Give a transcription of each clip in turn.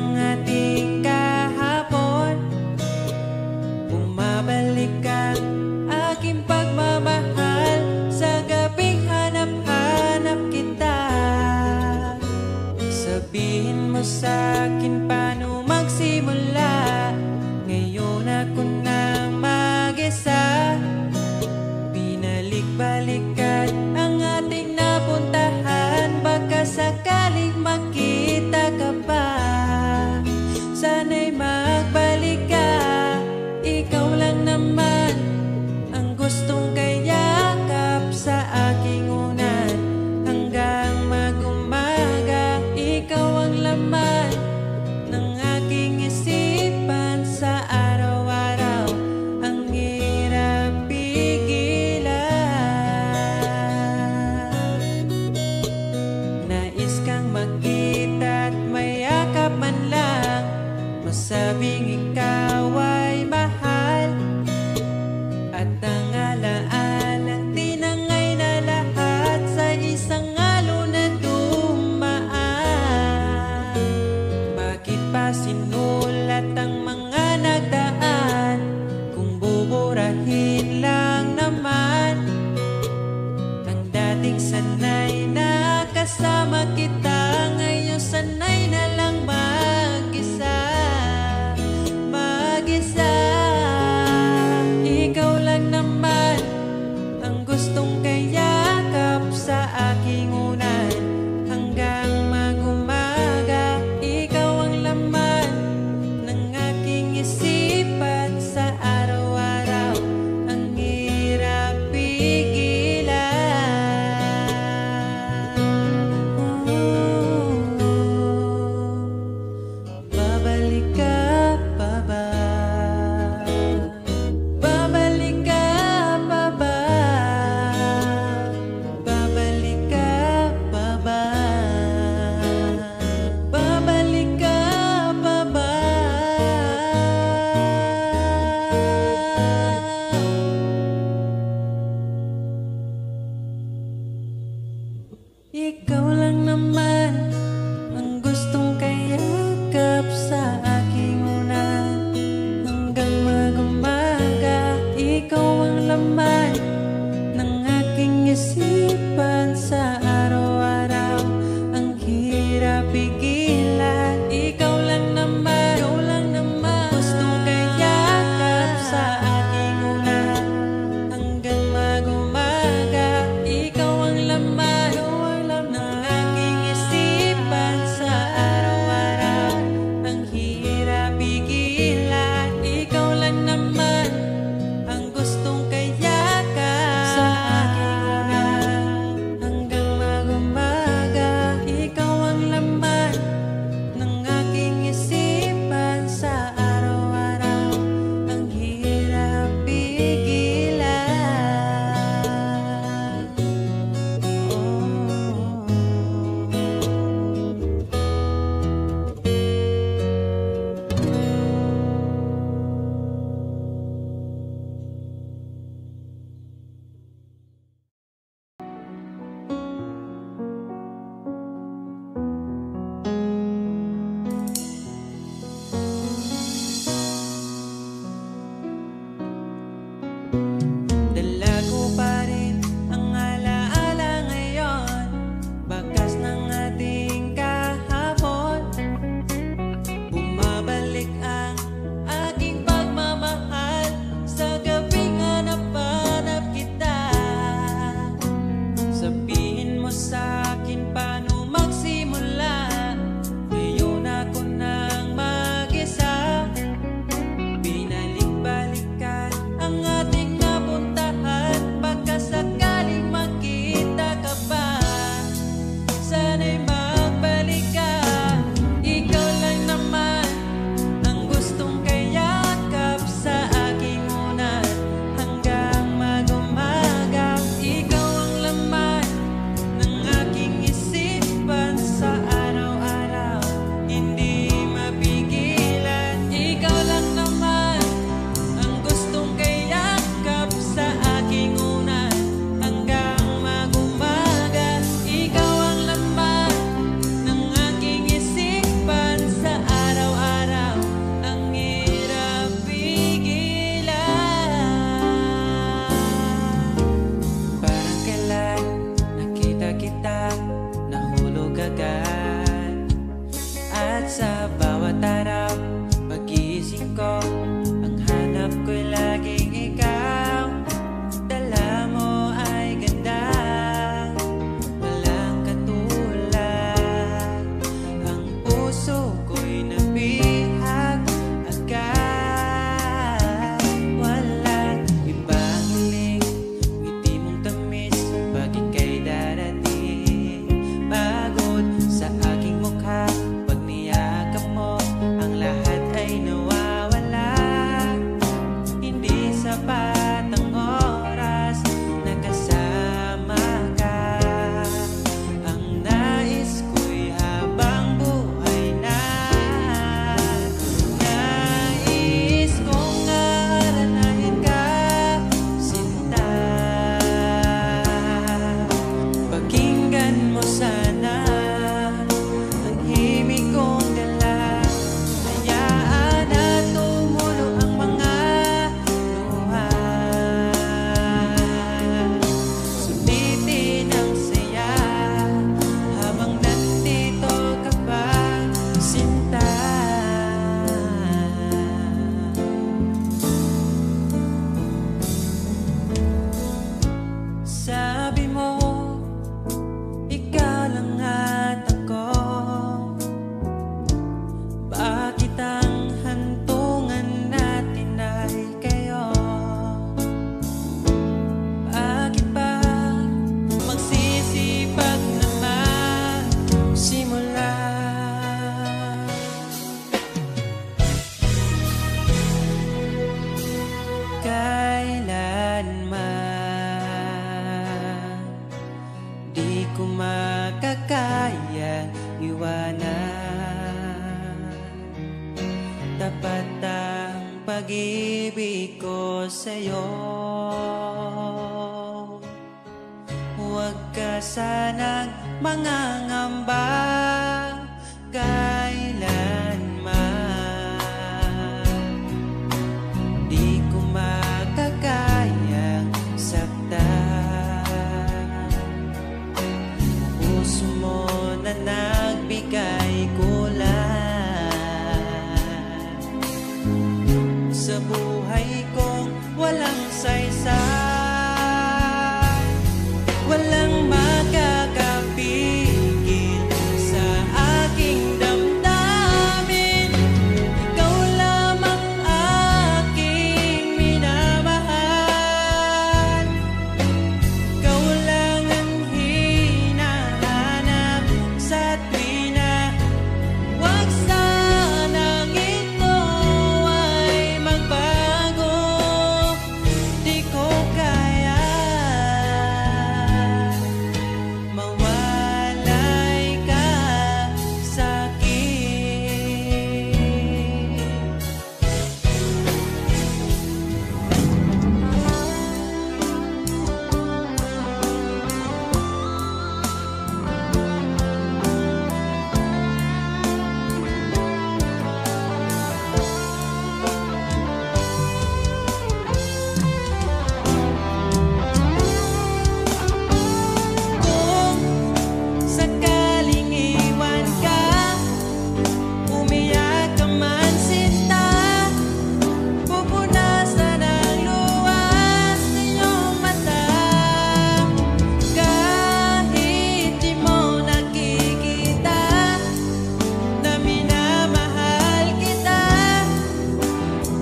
ng ating kahapon. Bumabalik ang aking pagmamahal sa gabing hanap-hanap kita. Sabihin mo sa'kin paano magsimula. Ngayon ako na mag-isa. Binalik-balikan ang ating napuntahan. Baka sakaling makita ka pa. Sana'y magbalik ka. Ikaw lang naman ang gustong kayakap sa aking unan. Hanggang mag-umaga, ikaw ang laman ng aking isipan sa araw-araw. Ang hirap pigilan. Nais kang makita at mayakap man lang. Masabing ikaw ay mahal. At ang alaalang tinangay na lahat sa isang alon na dumaan. Bakit pa sinulat ang mga nagdaan kung buburahin lang naman ang dating sanay na kasama kita? Ngayon sanay na lang mag-isa. Mag-isa. Ikaw lang naman ang gustong kayakap sa aking unan. Hanggang mag-umaga, ikaw ang laman pag-ibig ko sa'yo. Huwag ka sanang mangangamba kailanman. Di ko makakayang saktan. Puso mo na nagbigay kulan sa buhay kong walang saysay. Walang makakapigil sa aking damdamin. Ikaw lamang aking minamahal. Ikaw lang ang hinahanap sa tuwina. Huwag sanang ito ay magbago. Di ko kaya mawalay ka sa'kin. Kung sakaling iwan ka, umiyak ka man sinta, pupunasan ang luwas ng iyong mata. Kahit di mo nakikita na minamahal kita,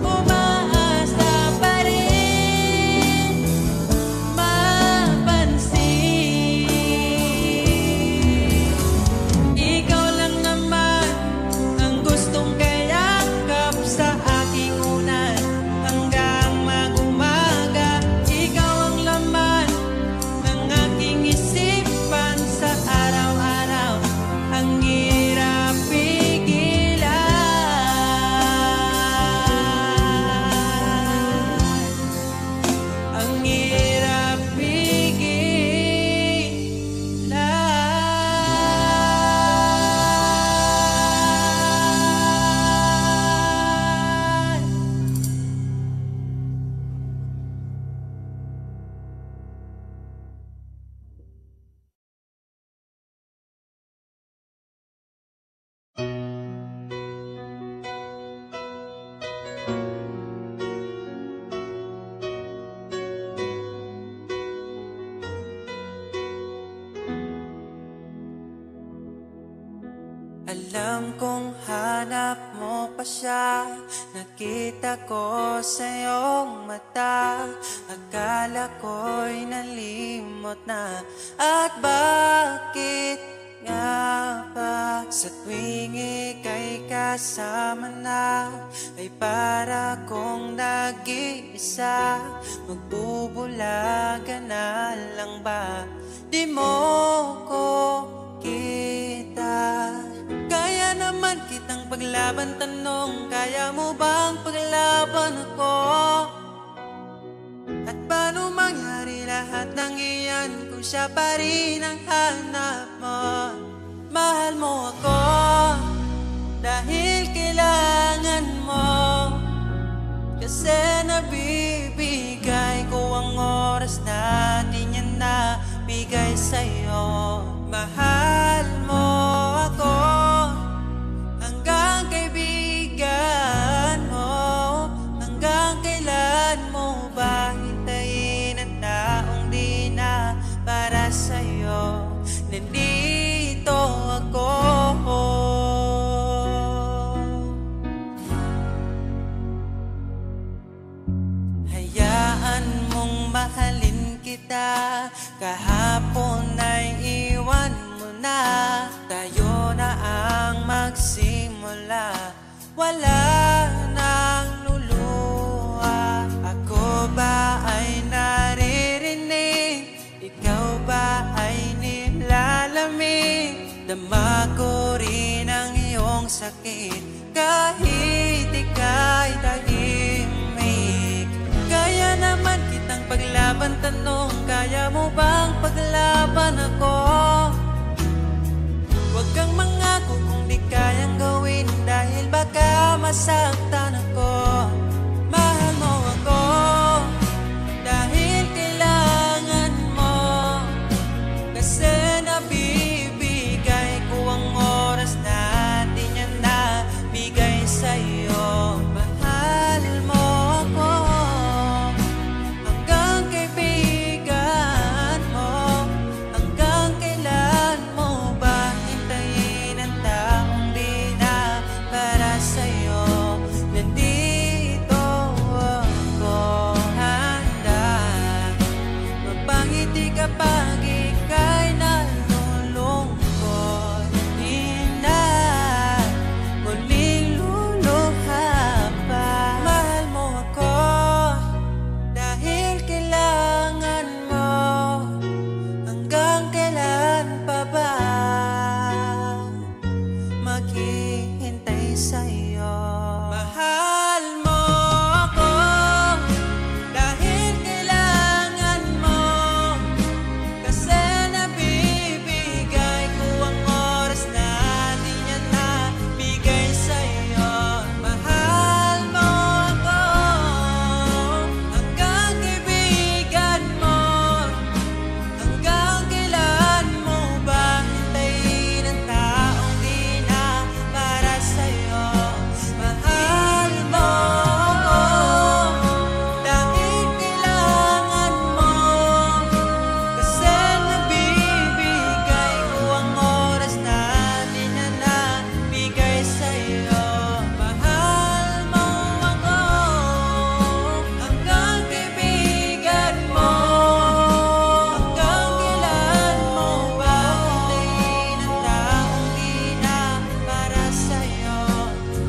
umaasa pa rin mapansin. Ikaw lang naman ang gustong kayakap sa aking unan hanggang mag-umaga. Ikaw ang laman ng aking isipan sa araw-araw. Ang hirap pigilan. Ang hirap pigilan. Alam kong hanap mo pa siya. Nakita ko sa iyong mata. Akala ko'y nalimot na. At bakit nga ba sa tuwing ika'y kasama na, ay para kong nag-iisa? Magbubulaga na lang ba? Di mo ko kita. Kaya naman kitang paglaban, tanong, kaya mo bang paglaban ako? At paano mangyari lahat ng iyan kung siya pa rin ang hanap mo? Mahal mo ako dahil kailangan mo, kasi nabibigay ko ang oras natin, yan na bigay sa'yo. Mahal mo ako hanggang kaibigan mo. Hanggang kailan mo ba hintayin ang taong di na para sa'yo? Nandito ako. Hayaan mong mahalin kita. Kahapon ay iwan mo na. Tayo na ang magsimula. Wala nang luluha. Ako ba ay naririnig? Ikaw ba ay nilalamig? Dama ko rin ang iyong sakit kahit ika'y tahimik. bang tanong, kaya mo bang paglaban ako? Huwag kang mangako kung di kayang gawin, dahil baka masaktan ako. Mahal mo ako dahil kailangan mo, kasi nabibigay ko ang oras na di niya nabigay sa'yo. Mahal mo ako hanggang kaibigan mo. Hanggang kailan mo ba hintayin ang taong di na para sa'yo? Nandito ako handa mapangiti kapag ika'y nalulungkot. Di na muling luluha pa. Mahal mo ako dahil kailangan mo. Hanggang kailan pa ba maghihintay sa'yo? Mahal mo ako dahil kailangan mo, kasi nabibigay ko ang oras na di niya nabigay sa'yo. Mahal mo ako hanggang kaibigan mo. Hanggang kailan mo ba hintayin ang taong di na para sa'yo? Mahal mo ako dahil kailangan mo, kasi nabibigay ko ang oras na di na nabigay sa'yo. Mahal mo ako hanggang kaibigan mo. Hanggang kailan mo ba hintayin ang taong di na para sa'yo?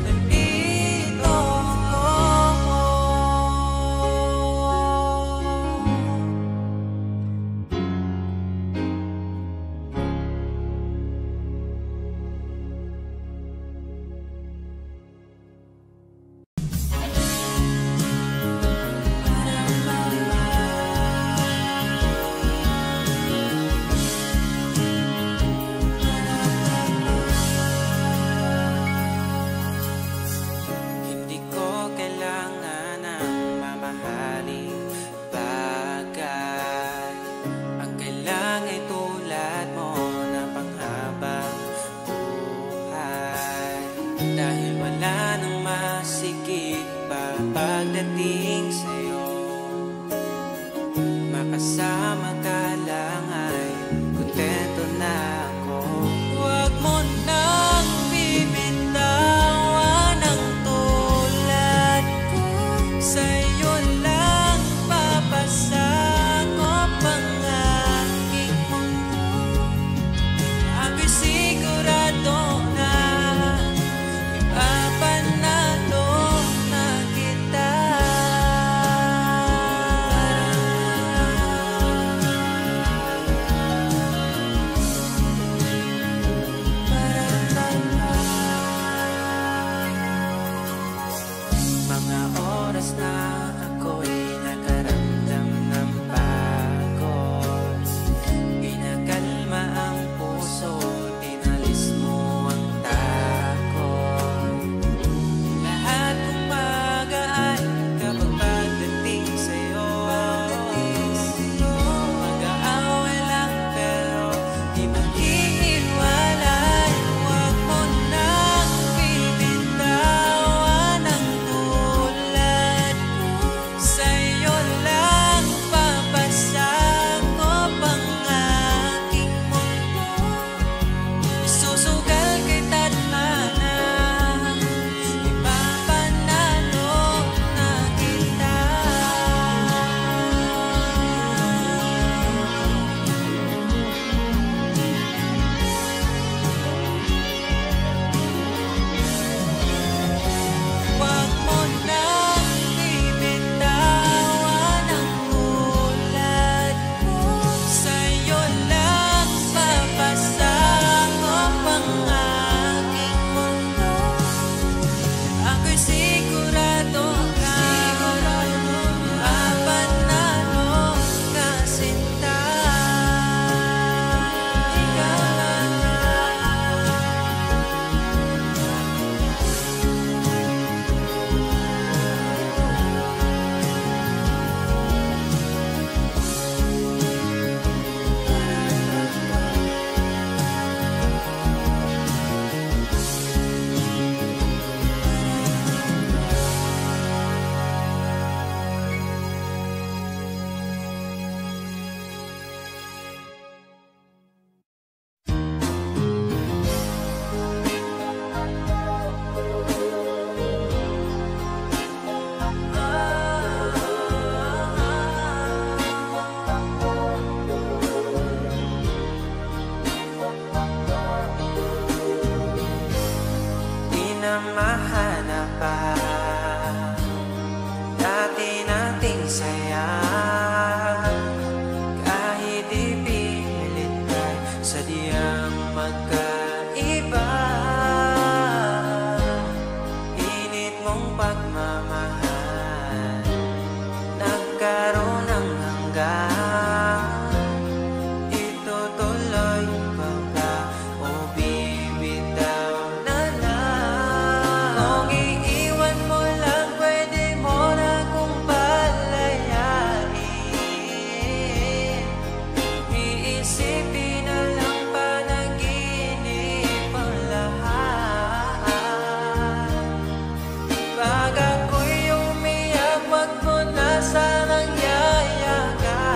Nandito ako. Hindi ko kailangan ng mamahaling bagay. Ang kailangan ay tulad mo na panghabang buhay. Dahil wala nang masigit pa pagdating sa'yo. Makasama ka lang ay kontento na ako. Huwag mo nang bibitawan ang tulad ko. Sa'yo lang papasakop ang aking mundo. Ako'y sigurado na ipapanalo na kita. Mga oras na ako'y nakaramdam ng pagod, pinakalma ang puso, tinalis mo ang takot. Lahat ng pag-aay kapag pagdating sa'yo. Mag-aaway lang pero di maghihiwalay. Huwag mo nang bibitawan ang tulad ko. Sa'yo lang papasakop ang aking mundo. Isusugal kita't mana, ipapanalo na kita. Huwag mo nang bibitawan ang tulad ko. Sa'yo lang papasakop ang aking mundo. Ako'y sigurado ka, mapanalo pa. Dati nating saya, kahit ipilit ay sadyang magkaiba. Init mong pagmamahal, nagkaroon ng hanggan. Itutuloy pa ba o bibitaw na lang? Kung iiwan mo lang, pwede mo na kung palayain. Iisipin na lang panaginip ang lahat. Pag ako'y umiyak, wag mo na sanang yayagapin.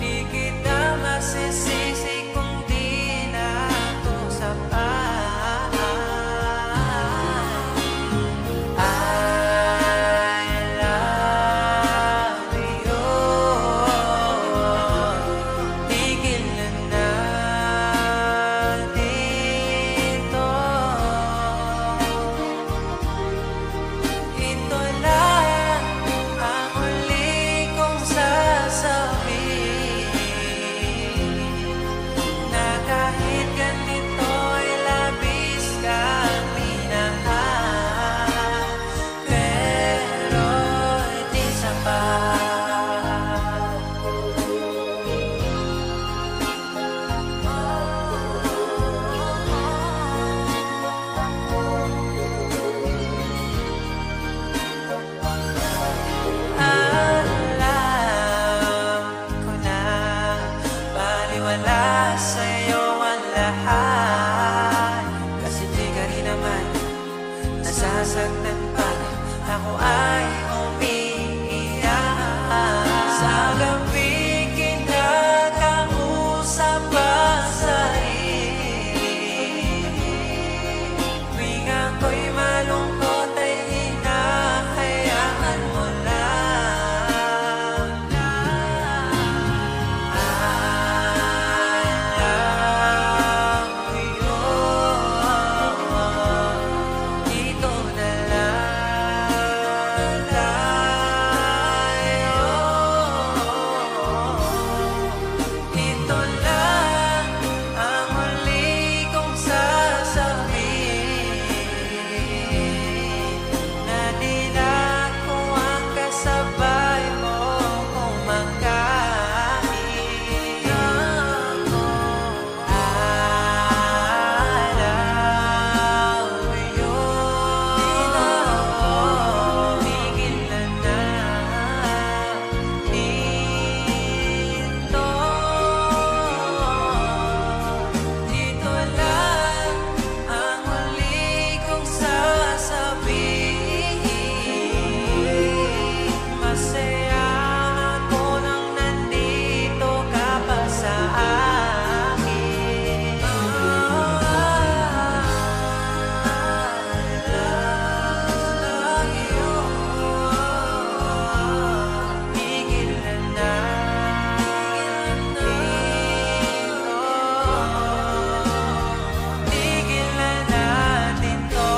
Di kita masisisi kung di na ako sapat. I love you. Tigil na natin to. Ito lang ang huli kong sasabihin, na kahit ganito ay labis kang minahal, pero di sapat. Alam ko na baliwala sa'yo ang lahat, kasi di ka rin naman nasasaktan pag ako ay umiiyak. Sa gabi kinakausap pa sa'yo, tuwing ako'y malungkot ay hinahayaan mo lang. I love you. Dito na lang tayo. Ito lang ang huli kong sasabihin, na di na ako ang kasabay mo kumakain. Ako, I love you. Tigil na natin to. Dito lang ang huli kong sasabihin. Masaya ako nang nandito ka pa sa akin. I love you. Tigil na natin to. Tigil na natin to.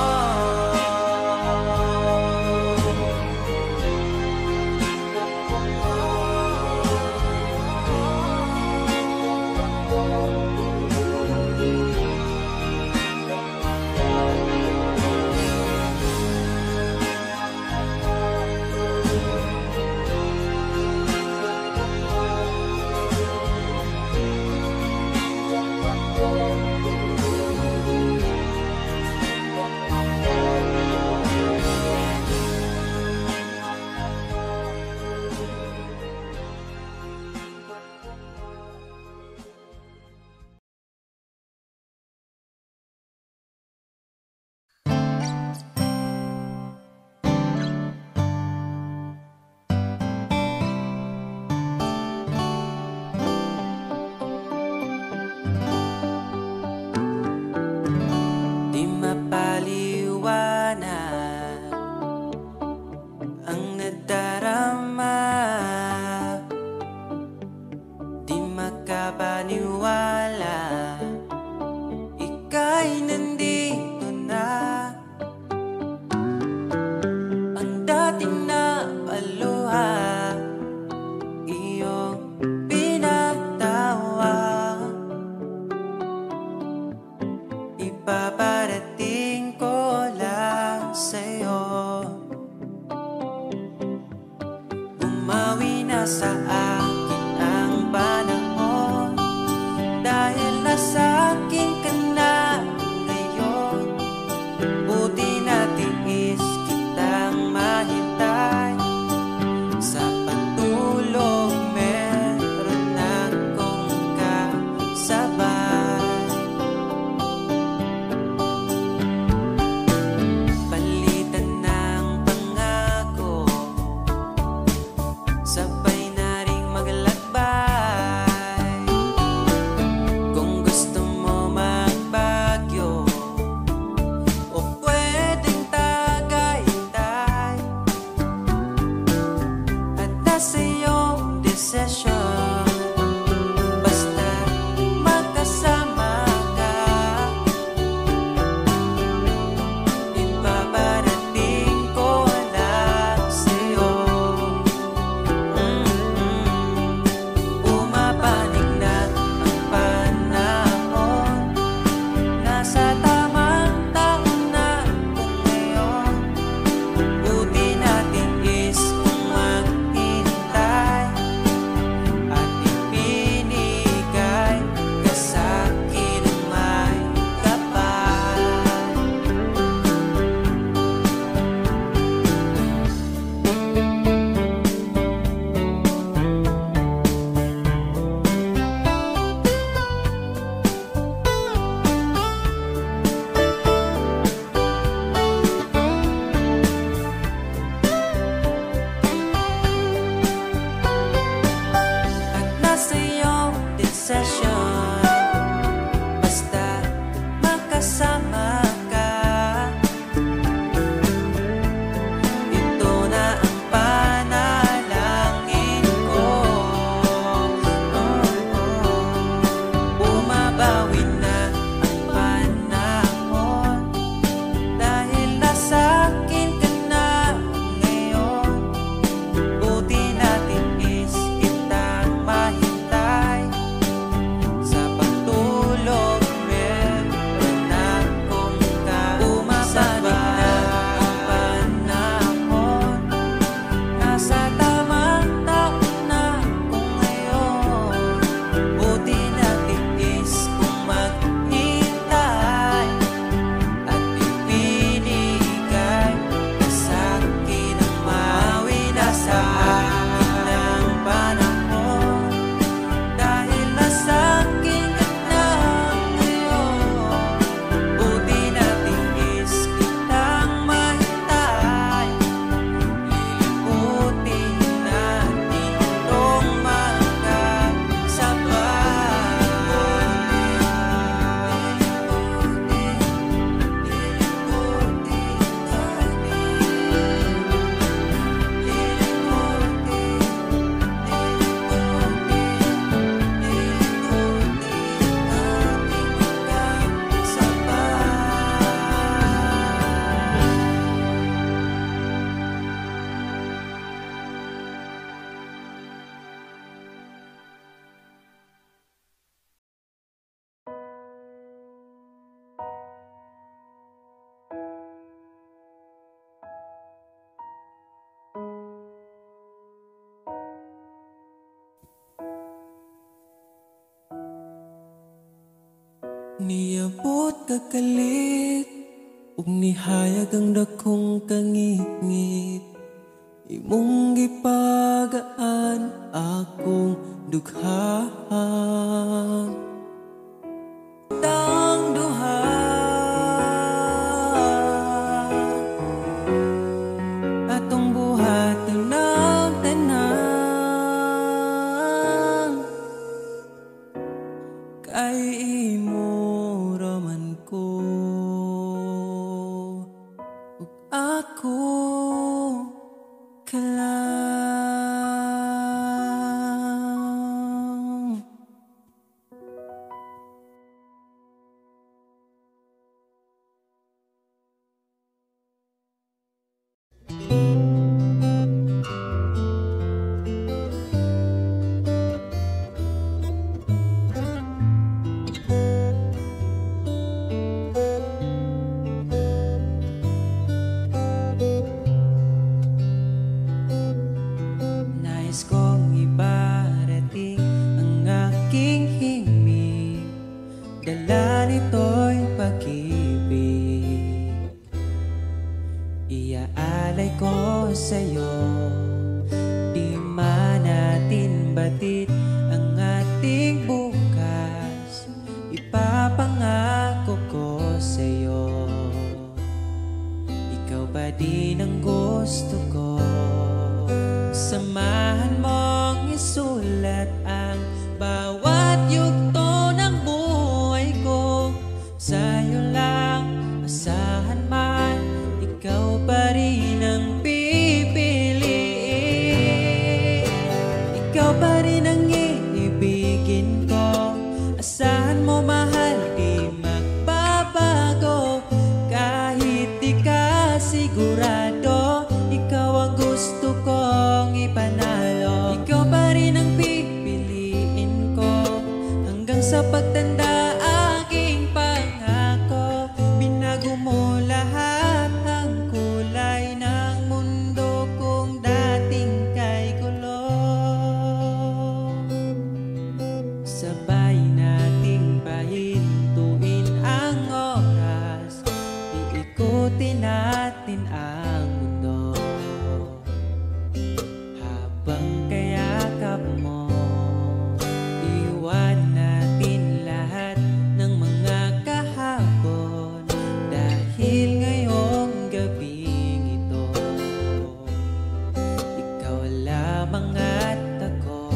Di mapaliwanag ang nadarama, di makapaniwala, ika'y nandito na. Niabot kakalit ug nihayag ang dakong kangit-ngit. Imong gipagaan akong dughaan. Tang duha atong buhaton ng tanan, kay imo raman ko ug ako ka lang. Nais kong ibarating ang aking himig, dala nito'y pag-ibig. Iaalay ko sa'yo, di man natin batid ang ating bukas. Ipapangako ko sa'yo, ikaw pa din ang gusto ko. Samahan mong isulat ang bawat yugto ng buhay ko. Sa'yo lang asahan man, ikaw pa rin ang pipiliin. Ikaw pa rin ang iibigin ko. Asahan mo mahal, di magbabago. Kahit di ka sigurado, ikaw ang gusto kong ipanalo. Ikaw pa rin ang pipiliin ko hanggang sa pagtanda. Aking pangako, binago mo lahat ang kulay ng mundo kong dating kay gulo. Sabay nating pahintuin ang oras, iikutin natin ang mundo. Habang kayakap mo, iwan natin lahat ng mga kahapon. Dahil ngayong gabing ito, ikaw lamang at ako.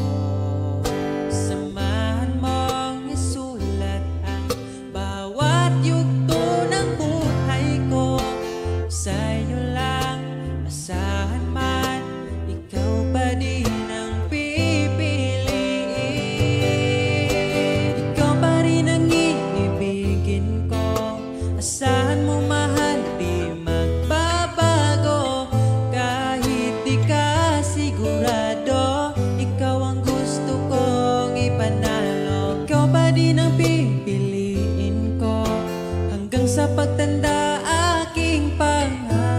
Samahan mong isulat ang bawat yugto ng buhay ko. Sa'yo lang asahan man, ikaw pa din ang pipiliin. Ikaw pa rin ang iibigin ko. Asahan mo mahal, di magbabago. Kahit di ka sigurado, ikaw ang gusto kong ipanalo. Ikaw pa din ang pipiliin ko hanggang sa pagtanda. Aking pangako,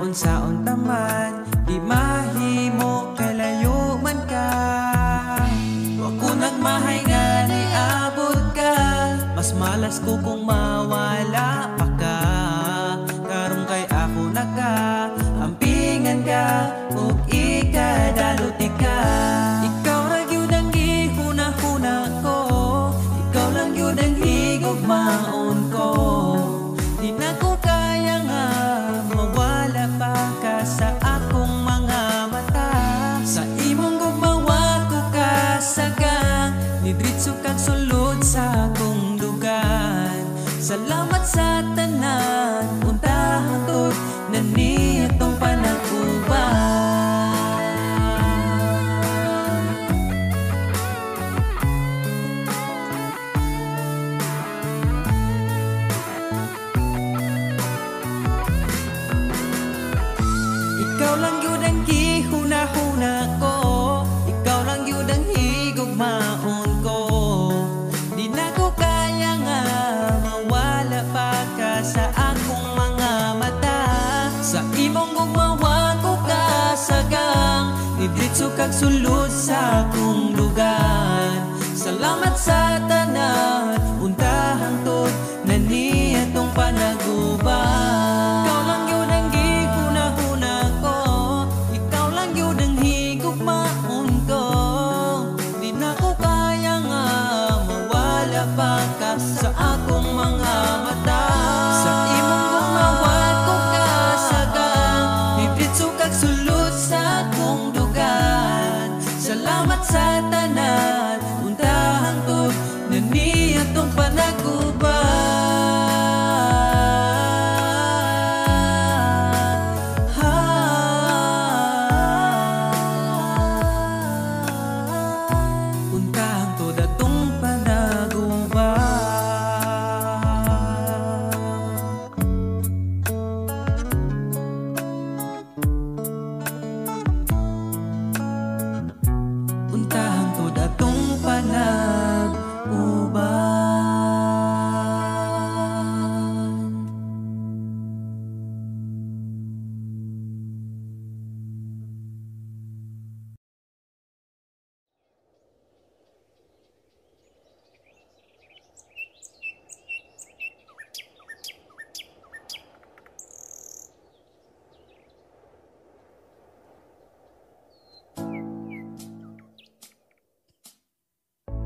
unsaon taman di mahimo kalayo man ka. Wa ko nagmahay nga niabot ka, mas malas ko kung mawala pa ka. Karong kay ako naka-ampingan ka ug ikadalot ka. Ikaw ra gyud ang gihuna-huna ko, ikaw lang gyud ang higugmaon ko. Di na ko kaya nga mawala pa ka sa akong mga mata. Sa imong gugmawa ko kasagang nidritso kag sulod sa akong dugan. Salamat sa tanan, untahan to na nitong panagkuban. Ikaw lang yun ang gihuna-huna ko, ikaw lang yun ang higugmaon ko. Di na ko kaya nga mawala pa ka sa akong mga mata. Sa imong gugmawa ko kasagang nidritso kag sulod sa akong lugar. Salamat sa tanan, untahang tod na niyatong panaguban. Ikaw lang yun ang gihuna-huna ko, ikaw lang yun ang higugmaon ko. Di na ko kaya nga mawala pa ka sa akong mga mata. Sa imong gumawa ko kasagang nidritso kag sulod sa akong dugan. Salamat sa tanan, untahang tod na niyatong panaguban. Untahang tod atong panaguban. Untahang tod atong panaguban.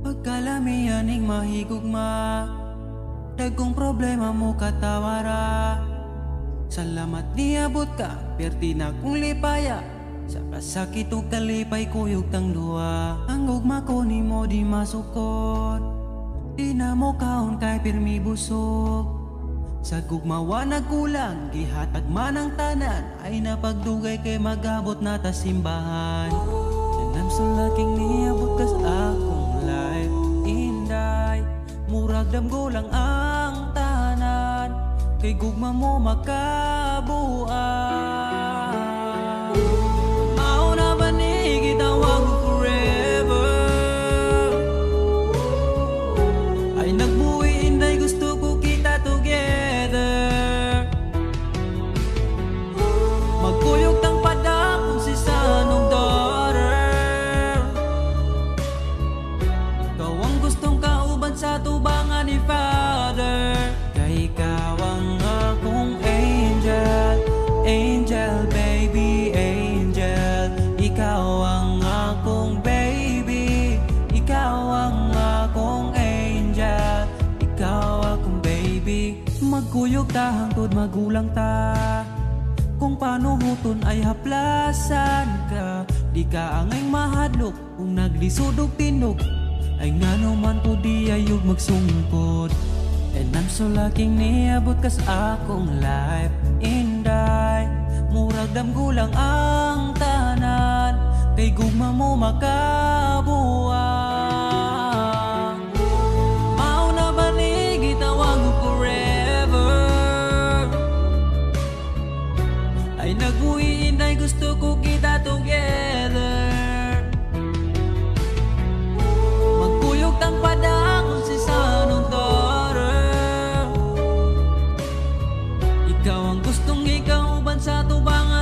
Pagkalamian ning mahigugma, dagkong problema mo katawara. Salamat niabot ka, perti na kong lipaya. Sa kasakit ug kalipay kuyog tang duwa. Ang gugma ko nimo di masukot, di na mo kaon kay pirmi busog. Sa gugmawa nagkulang, gihatag man ang tanan, ay napagdugay kay magabot na ta simbahan. And I'm so lucky niabot kas akong life, inday. Murag damgo lang ang tanan, kay gugma mo makabuan. Mao na ba ni gitawag ko forever? Ay nagbuhi inday, gusto ko kita together. Magkuyog tang padakon si sanong daughter. Ikaw ang gustong kauban sa tubangan ni Father. Kay ikaw ang akong angel, angel baby, angel. Ikaw ang akong baby, ikaw ang akong angel, ikaw akong baby. Magkuyog ta hangtod magulang ta, kung paano huton ay haplasan ka. Di ka angay mahadlok kung naglisod og tinog, ay ngano man po di ayog magsungkod. And I'm so lucky niabot kas akong life, inday. Murag damgulang ang tanan, kay gugma mo makabuan. Mao na ba ni gitawag mo forever? Ay nagbuhi inday, gusto ko kita together. Magkuyog tang padakon si sanong daughter. Ikaw ang gustong ikauban sa tubangan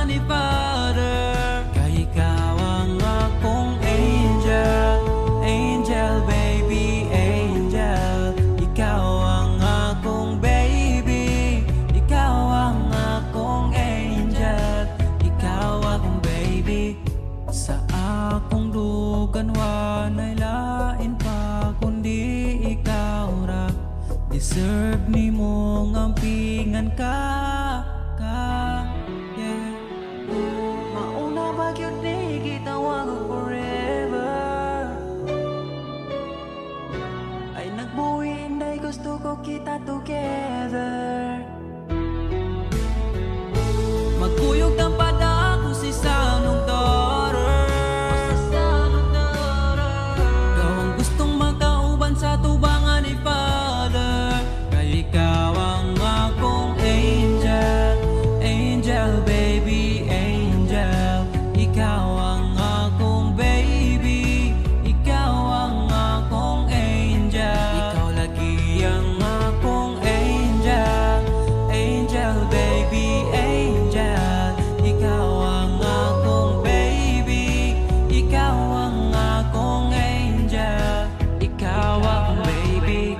Angel, baby, angel. Ikaw ang akong baby, ikaw ang akong angel. Ikaw lagi ang akong angel. Angel, baby, angel. Ikaw ang akong baby, ikaw ang akong angel. Ikaw ang baby.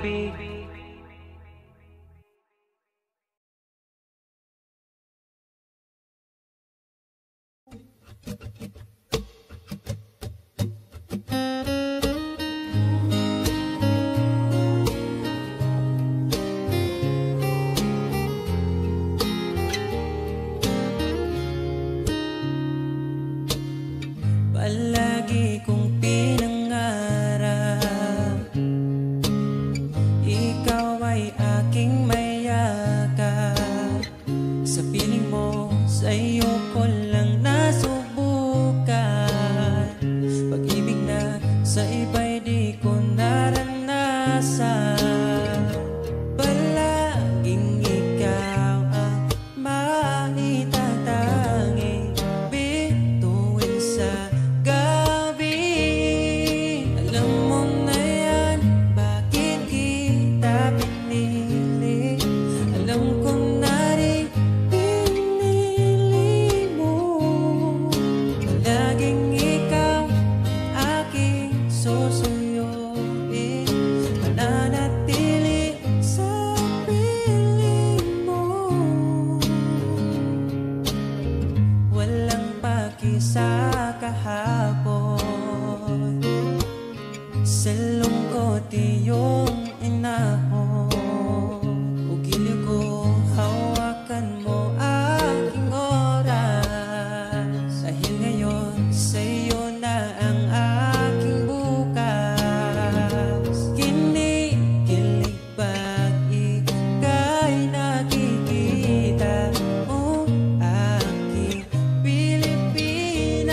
Palagi kong pinangarap, ikaw ay aking mayakap. Sa piling mo, sa'yo ko lang nasubukan. Pag-ibig na sa iba'y di ko naranasan. Palaging ikaw ang maitatanging bituin sa gabi. Alam mo na yan, bakit kita pinili? Alam ko na rin pinili mo. Palaging ikaw aking susuyuin, mananatili sa piling mo. Walang paki sa kahapon, sa lungkot iyong inahon. Ugiliw ko, hawakan mo aking oras. Dahil ngayon sa'yo na ang aking bukas. Kinikilig pag ika'y nakikita mo, aking Pilipinas.